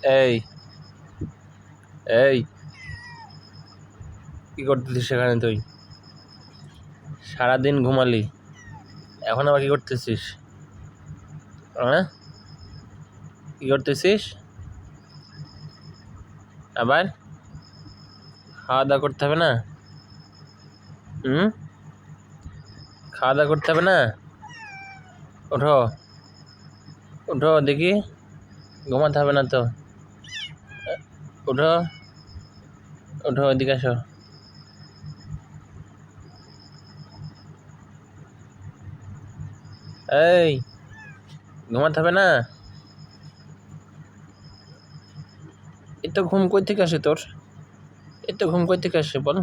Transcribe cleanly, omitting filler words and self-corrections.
এই এই কি করতেছিস সেখানে তুই? সারাদিন ঘুমালি, এখন আবার কি করতেছিস? হ্যাঁ, কি করতেছিস? আবার খাওয়া দাওয়া করতে হবে না? হুম, খাওয়া দাওয়া করতে হবে না? ওঠো, ওঠো দেখি, ঘুমাতে হবে না তো। ওঠো, ওঠো, এদিকে আসো। এই, ঘুমাতে হবে না? এত ঘুম কই থেকে আসে তোর? এত ঘুম কই থেকে আসে বল?